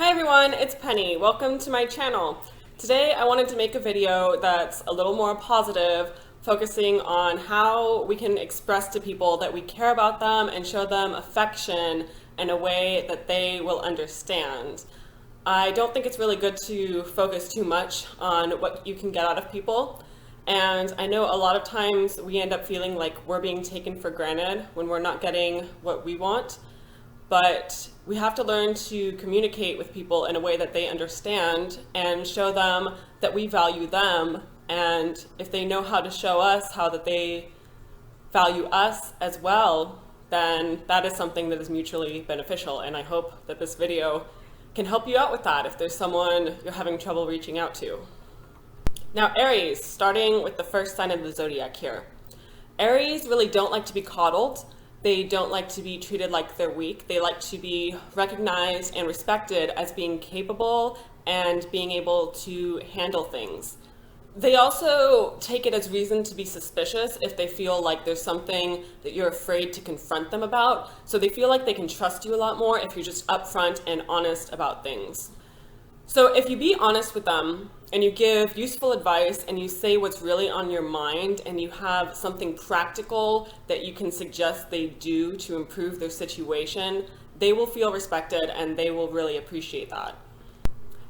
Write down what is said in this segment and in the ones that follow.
Hi everyone, it's Penny. Welcome to my channel. Today I wanted to make a video that's a little more positive, focusing on how we can express to people that we care about them and show them affection in a way that they will understand. I don't think it's really good to focus too much on what you can get out of people. And I know a lot of times we end up feeling like we're being taken for granted when we're not getting what we want. But we have to learn to communicate with people in a way that they understand and show them that we value them. And if they know how to show us how that they value us as well, then that is something that is mutually beneficial. And I hope that this video can help you out with that if there's someone you're having trouble reaching out to. Now, Aries, starting with the first sign of the zodiac here. Aries really don't like to be coddled. They don't like to be treated like they're weak. They like to be recognized and respected as being capable and being able to handle things. They also take it as reason to be suspicious if they feel like there's something that you're afraid to confront them about. So they feel like they can trust you a lot more if you're just upfront and honest about things. So if you be honest with them and you give useful advice and you say what's really on your mind and you have something practical that you can suggest they do to improve their situation, they will feel respected and they will really appreciate that.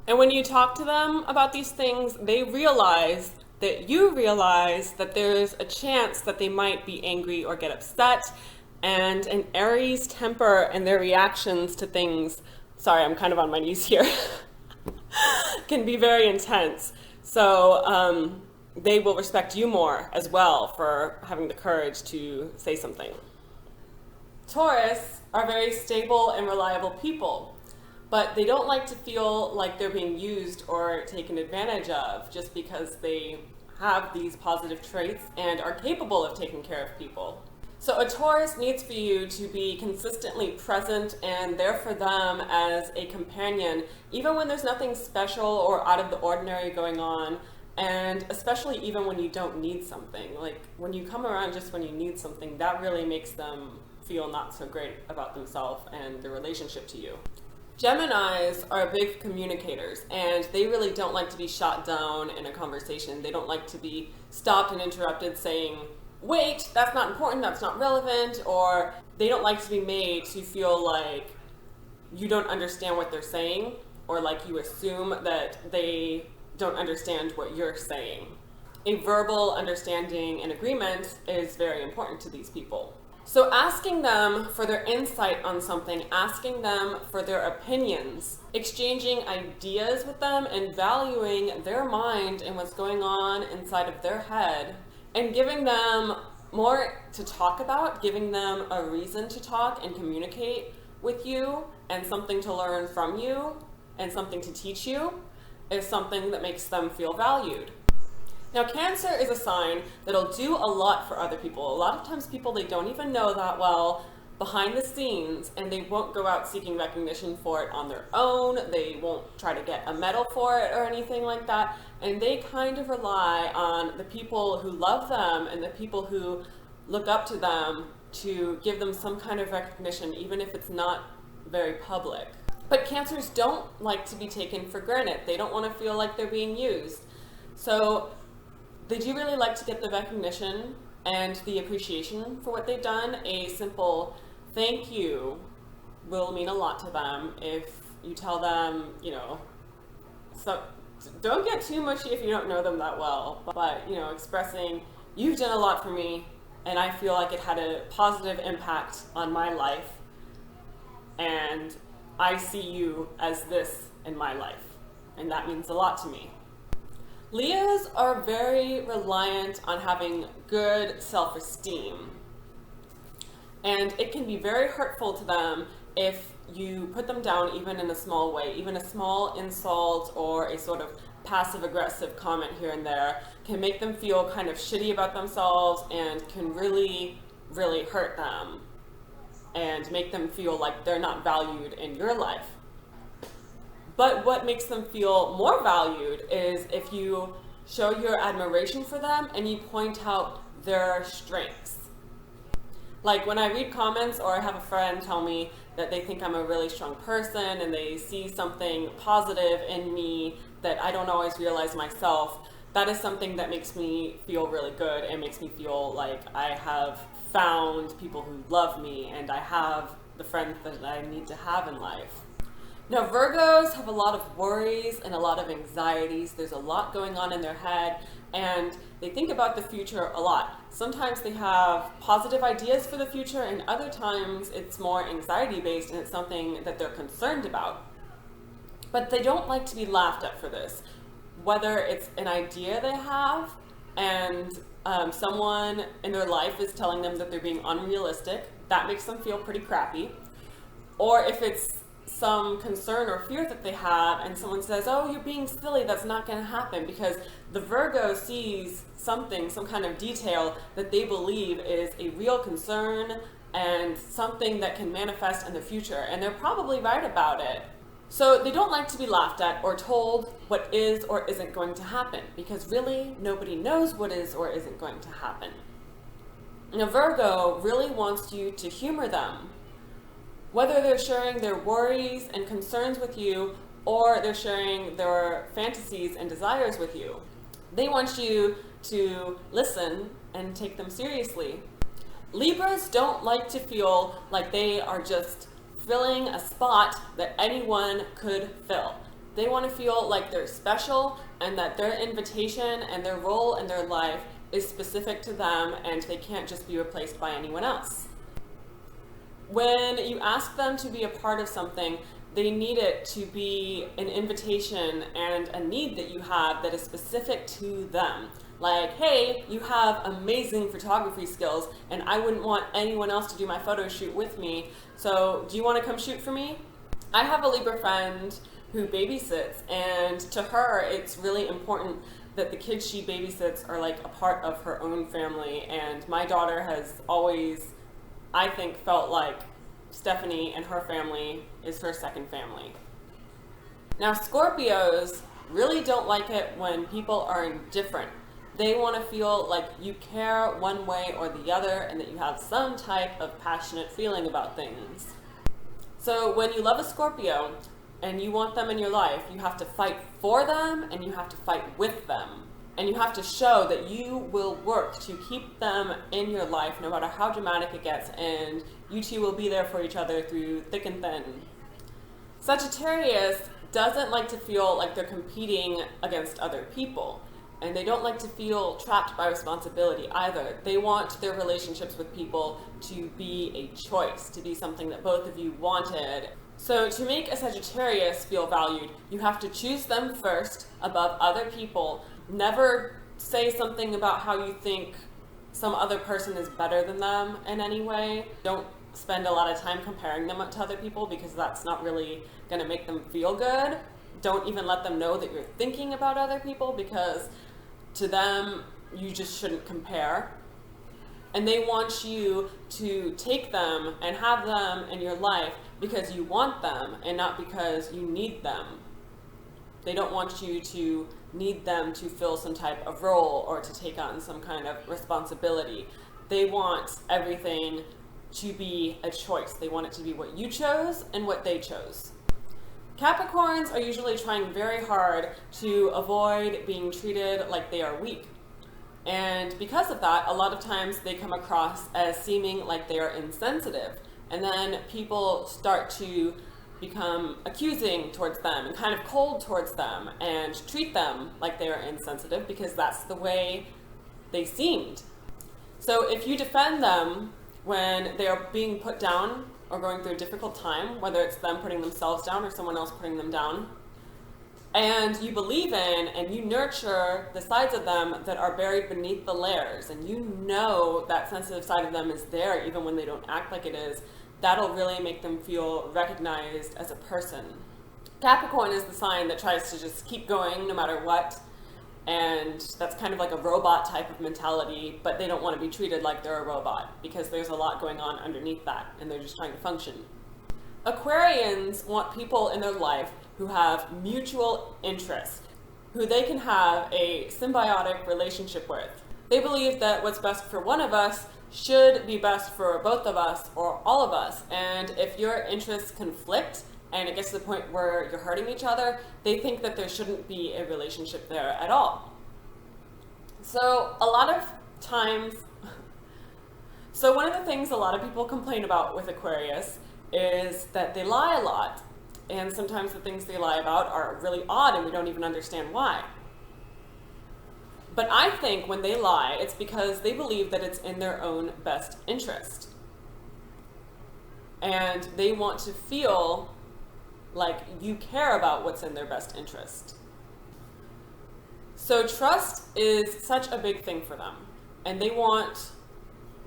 And when you talk to them about these things, they realize that you realize that there's a chance that they might be angry or get upset, and an Aries temper and their reactions to things, sorry, I'm kind of on my knees here, can be very intense. So they will respect you more as well for having the courage to say something. Taurus are very stable and reliable people, but they don't like to feel like they're being used or taken advantage of just because they have these positive traits and are capable of taking care of people. So a Taurus needs for you to be consistently present and there for them as a companion, even when there's nothing special or out of the ordinary going on, and especially even when you don't need something. Like when you come around just when you need something, that really makes them feel not so great about themselves and their relationship to you. Geminis are big communicators, and they really don't like to be shot down in a conversation. They don't like to be stopped and interrupted saying, wait, that's not important, that's not relevant, or they don't like to be made to feel like you don't understand what they're saying, or like you assume that they don't understand what you're saying. A verbal understanding and agreement is very important to these people. So asking them for their insight on something, asking them for their opinions, exchanging ideas with them and valuing their mind and what's going on inside of their head, and giving them more to talk about, giving them a reason to talk and communicate with you and something to learn from you and something to teach you is something that makes them feel valued. Now, Cancer is a sign that'll do a lot for other people. A lot of times people, they don't even know that well behind the scenes, and they won't go out seeking recognition for it on their own. They won't try to get a medal for it or anything like that. And they kind of rely on the people who love them and the people who look up to them to give them some kind of recognition, even if it's not very public. But Cancers don't like to be taken for granted. They don't want to feel like they're being used. So they do really like to get the recognition and the appreciation for what they've done. A simple thank you will mean a lot to them if you tell them, so don't get too mushy if you don't know them that well, but expressing, you've done a lot for me and I feel like it had a positive impact on my life, and I see you as this in my life, and that means a lot to me. Leos are very reliant on having good self-esteem, and it can be very hurtful to them if you put them down even in a small way. Even a small insult or a sort of passive-aggressive comment here and there can make them feel kind of shitty about themselves and can really, really hurt them and make them feel like they're not valued in your life. But what makes them feel more valued is if you show your admiration for them and you point out their strengths. Like when I read comments or I have a friend tell me that they think I'm a really strong person and they see something positive in me that I don't always realize myself, that is something that makes me feel really good and makes me feel like I have found people who love me and I have the friends that I need to have in life. Now, Virgos have a lot of worries and a lot of anxieties. There's a lot going on in their head, and they think about the future a lot. Sometimes they have positive ideas for the future, and other times it's more anxiety-based and it's something that they're concerned about. But they don't like to be laughed at for this. Whether it's an idea they have and someone in their life is telling them that they're being unrealistic, that makes them feel pretty crappy. Or if it's some concern or fear that they have and someone says, oh, you're being silly, that's not going to happen, because the Virgo sees something, some kind of detail that they believe is a real concern and something that can manifest in the future, and they're probably right about it. So they don't like to be laughed at or told what is or isn't going to happen, because really nobody knows what is or isn't going to happen. Now, Virgo really wants you to humor them. Whether they're sharing their worries and concerns with you or they're sharing their fantasies and desires with you, they want you to listen and take them seriously. Libras don't like to feel like they are just filling a spot that anyone could fill. They want to feel like they're special and that their invitation and their role in their life is specific to them and they can't just be replaced by anyone else. When you ask them to be a part of something, they need it to be an invitation and a need that you have that is specific to them. Like, hey, you have amazing photography skills and I wouldn't want anyone else to do my photo shoot with me, so do you want to come shoot for me? I have a Libra friend who babysits, and to her it's really important that the kids she babysits are like a part of her own family, and my daughter has always, I think, felt like Stephanie and her family is her second family. Now, Scorpios really don't like it when people are indifferent. They want to feel like you care one way or the other and that you have some type of passionate feeling about things. So when you love a Scorpio and you want them in your life, you have to fight for them and you have to fight with them. And you have to show that you will work to keep them in your life no matter how dramatic it gets, and you two will be there for each other through thick and thin. Sagittarius doesn't like to feel like they're competing against other people, and they don't like to feel trapped by responsibility either. They want their relationships with people to be a choice, to be something that both of you wanted. So to make a Sagittarius feel valued, you have to choose them first above other people. Never say something about how you think some other person is better than them in any way. Don't spend a lot of time comparing them to other people, because that's not really going to make them feel good. Don't even let them know that you're thinking about other people, because to them, you just shouldn't compare. And they want you to take them and have them in your life because you want them and not because you need them. They don't want you to need them to fill some type of role or to take on some kind of responsibility. They want everything to be a choice. They want it to be what you chose and what they chose. Capricorns are usually trying very hard to avoid being treated like they are weak. And because of that, a lot of times they come across as seeming like they are insensitive. And then people start to become accusing towards them and kind of cold towards them and treat them like they are insensitive because that's the way they seemed. So if you defend them when they are being put down or going through a difficult time, whether it's them putting themselves down or someone else putting them down, and you believe in and you nurture the sides of them that are buried beneath the layers, and you know that sensitive side of them is there even when they don't act like it is, that'll really make them feel recognized as a person. Capricorn is the sign that tries to just keep going no matter what, and that's kind of like a robot type of mentality, but they don't want to be treated like they're a robot because there's a lot going on underneath that and they're just trying to function. Aquarians want people in their life who have mutual interest, who they can have a symbiotic relationship with. They believe that what's best for one of us should be best for both of us or all of us. And if your interests conflict and it gets to the point where you're hurting each other, they think that there shouldn't be a relationship there at all. So a lot of times, so one of the things a lot of people complain about with Aquarius is that they lie a lot. And sometimes the things they lie about are really odd and we don't even understand why. But I think when they lie, it's because they believe that it's in their own best interest. And they want to feel like you care about what's in their best interest. So trust is such a big thing for them. And they want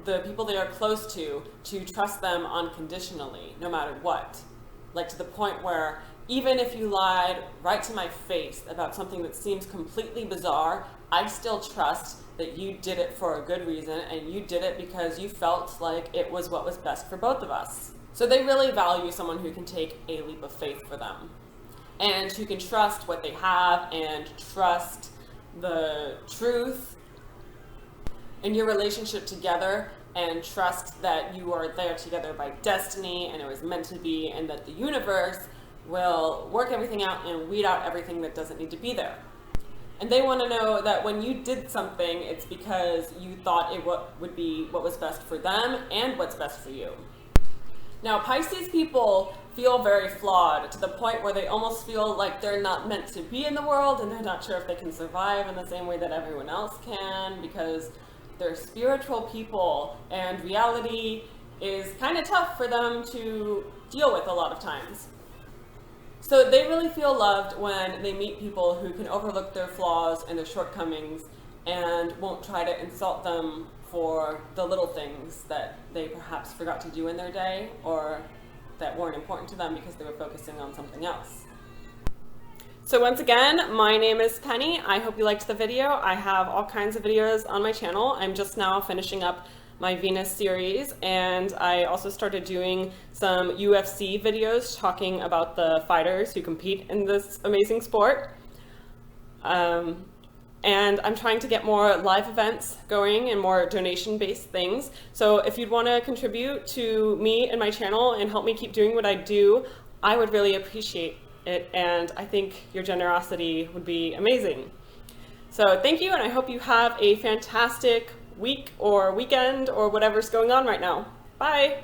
the people they are close to trust them unconditionally, no matter what. Like to the point where even if you lied right to my face about something that seems completely bizarre, I still trust that you did it for a good reason and you did it because you felt like it was what was best for both of us. So they really value someone who can take a leap of faith for them and who can trust what they have and trust the truth in your relationship together and trust that you are there together by destiny and it was meant to be and that the universe will work everything out and weed out everything that doesn't need to be there. And they want to know that when you did something, it's because you thought it would be what was best for them and what's best for you. Now, Pisces people feel very flawed to the point where they almost feel like they're not meant to be in the world and they're not sure if they can survive in the same way that everyone else can because they're spiritual people and reality is kind of tough for them to deal with a lot of times. So they really feel loved when they meet people who can overlook their flaws and their shortcomings and won't try to insult them for the little things that they perhaps forgot to do in their day or that weren't important to them because they were focusing on something else. So once again, my name is Penny. I hope you liked the video. I have all kinds of videos on my channel. I'm just now finishing up my Venus series, and I also started doing some UFC videos talking about the fighters who compete in this amazing sport. And I'm trying to get more live events going and more donation-based things. So if you'd want to contribute to me and my channel and help me keep doing what I do, I would really appreciate it, and I think your generosity would be amazing. So thank you, and I hope you have a fantastic week or weekend or whatever's going on right now. Bye!